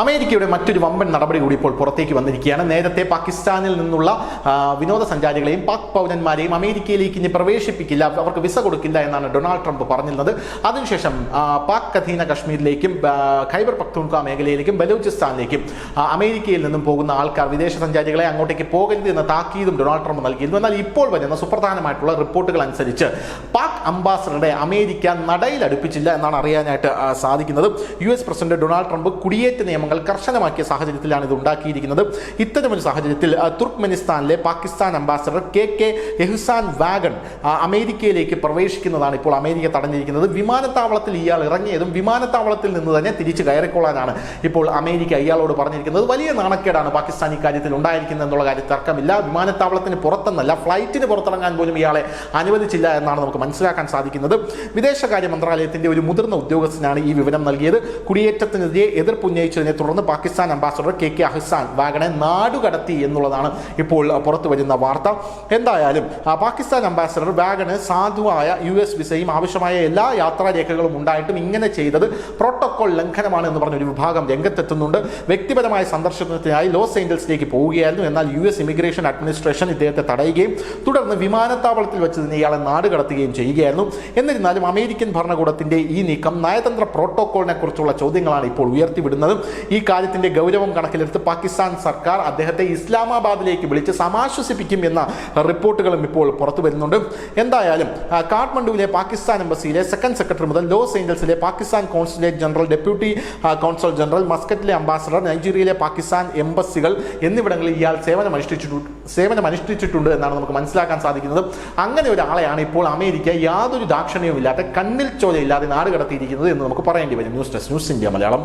അമേരിക്കയുടെ മറ്റൊരു വമ്പൻ നടപടി കൂടി ഇപ്പോൾ പുറത്തേക്ക് വന്നിരിക്കുകയാണ്. നേരത്തെ പാകിസ്ഥാനിൽ നിന്നുള്ള വിനോദസഞ്ചാരികളെയും പാക് പൗരന്മാരെയും അമേരിക്കയിലേക്ക് ഇനി പ്രവേശിപ്പിക്കില്ല, അവർക്ക് വിസ കൊടുക്കില്ല എന്നാണ് ഡൊണാൾഡ് ട്രംപ് പറഞ്ഞിരുന്നത്. അതിനുശേഷം പാക് അധീന കശ്മീരിലേക്കും ഖൈബർ പഖ്തൂൺഖ്വ മേഖലയിലേക്കും ബലൂചിസ്ഥാനിലേക്കും അമേരിക്കയിൽ നിന്നും പോകുന്ന ആൾക്കാർ, വിദേശ സഞ്ചാരികളെ അങ്ങോട്ടേക്ക് പോകരുത് എന്ന താക്കീതും ഡൊണാൾഡ് ട്രംപ് നൽകിയിരുന്നു. എന്നാൽ ഇപ്പോൾ വരുന്ന സുപ്രധാനമായിട്ടുള്ള റിപ്പോർട്ടുകൾ അനുസരിച്ച് പാക് അംബാസഡറെ അമേരിക്ക നടയിൽ അടുപ്പിച്ചില്ല എന്നാണ് അറിയാനായിട്ട് സാധിക്കുന്നത്. US പ്രസിഡന്റ് ഡൊണാൾഡ് ട്രംപ് കുടിയേറ്റ നിയമങ്ങൾ കർശനമാക്കിയ സാഹചര്യത്തിലാണ് ഇത് ഉണ്ടാക്കിയിരിക്കുന്നത്. ഇത്തരമൊരു സാഹചര്യത്തിൽ തുർക്ക്മെനിസ്ഥാനിലെ പാകിസ്ഥാൻ അംബാസഡർ KK എഹ്സാൻ വാഗൺ അമേരിക്കയിലേക്ക് പ്രവേശിക്കുന്നതാണ് ഇപ്പോൾ അമേരിക്ക തടഞ്ഞിരിക്കുന്നത്. വിമാനത്താവളത്തിൽ ഇയാൾ ഇറങ്ങിയതും വിമാനത്താവളത്തിൽ നിന്ന് തന്നെ തിരിച്ചു കയറിക്കൊള്ളാനാണ് ഇപ്പോൾ അമേരിക്ക ഇയാളോട് പറഞ്ഞിരിക്കുന്നത്. വലിയ നാണക്കേടാണ് പാകിസ്ഥാൻ ഇക്കാര്യത്തിൽ ഉണ്ടായിരിക്കുന്നത് എന്നുള്ള കാര്യം തർക്കമില്ല. വിമാനത്താവളത്തിന് പുറത്തെന്നല്ല, ഫ്ലൈറ്റിന് പുറത്തിറങ്ങാൻ പോലും ഇയാളെ അനുവദിച്ചില്ല എന്നാണ് നമുക്ക് മനസ്സിലാക്കാൻ സാധിക്കുന്നത്. വിദേശകാര്യ മന്ത്രാലയത്തിന്റെ ഒരു മുതിർന്ന ഉദ്യോഗസ്ഥനാണ് ഈ വിവരം നൽകിയത്. കുടിയേറ്റത്തിനെതിരെ എതിർപ്പുന്നയിച്ചതിനെ തുടർന്ന് പാകിസ്ഥാൻ അംബാസഡർ KK എഹ്സാൻ വാഗണെ നാടുകടത്തി എന്നുള്ളതാണ് ഇപ്പോൾ പുറത്തു വരുന്ന വാർത്ത. എന്തായാലും പാകിസ്ഥാൻ അംബാസഡർ വാഗണ് സാധുവായ US വിസയും ആവശ്യമായ എല്ലാ യാത്രാരേഖകളും ഉണ്ടായിട്ടും ഇങ്ങനെ ചെയ്തത് പ്രോട്ടോകോൾ ലംഘനമാണ് എന്ന് പറഞ്ഞൊരു വിഭാഗം രംഗത്തെത്തുന്നുണ്ട്. വ്യക്തിപരമായ സന്ദർശനത്തിനായി ലോസ് ഏഞ്ചൽസിലേക്ക് പോവുകയായിരുന്നു. എന്നാൽ US ഇമിഗ്രേഷൻ അഡ്മിനിസ്ട്രേഷൻ ഇദ്ദേഹത്തെ തടയുകയും തുടർന്ന് വിമാനത്താവളത്തിൽ വെച്ച് തന്നെ ഇയാളെ നാടുകടത്തുകയും ചെയ്യുകയായിരുന്നു. എന്നിരുന്നാലും അമേരിക്കൻ ഭരണകൂടത്തിന്റെ ഈ നീക്കം നയതന്ത്ര പ്രോട്ടോകോളിനെ കുറിച്ചുള്ള ചോദ്യങ്ങളാണ് ഇപ്പോൾ ഉയർത്തിവിടുന്നത്. ഈ കാര്യത്തിന്റെ ഗൗരവം കണക്കിലെടുത്ത് പാകിസ്ഥാൻ സർക്കാർ അദ്ദേഹത്തെ ഇസ്ലാമാബാദിലേക്ക് വിളിച്ച് സമാശ്വസിപ്പിക്കും എന്ന റിപ്പോർട്ടുകളും ഇപ്പോൾ പുറത്തു വരുന്നുണ്ട്. എന്തായാലും കാഠ്മണ്ഡുവിലെ പാകിസ്ഥാൻ എംബസിയിലെ സെക്കൻഡ് സെക്രട്ടറി മുതൽ ലോസ് ഏഞ്ചൽസിലെ Pakistan consulate general, deputy consul general, മസ്കറ്റിലെ അംബാസഡർ, നൈജീരിയയിലെ പാകിസ്ഥാൻ എംബസികൾ എന്നിവിടങ്ങളിൽ ഇയാൾ സേവനമനുഷ്ഠിച്ചിട്ടുണ്ട് എന്നാണ് നമുക്ക് മനസ്സിലാക്കാൻ സാധിക്കുന്നത്. അങ്ങനെ ഒരാളെയാണ് ഇപ്പോൾ അമേരിക്ക യാതൊരു ദാക്ഷിണ്യവുമില്ലാത്ത, കണ്ണിൽ ചോലയില്ലാതെ നാടുകടത്തിയിരിക്കുന്നത് എന്ന് നമുക്ക് പറയേണ്ടി വരും. News desk, news India Malayalam.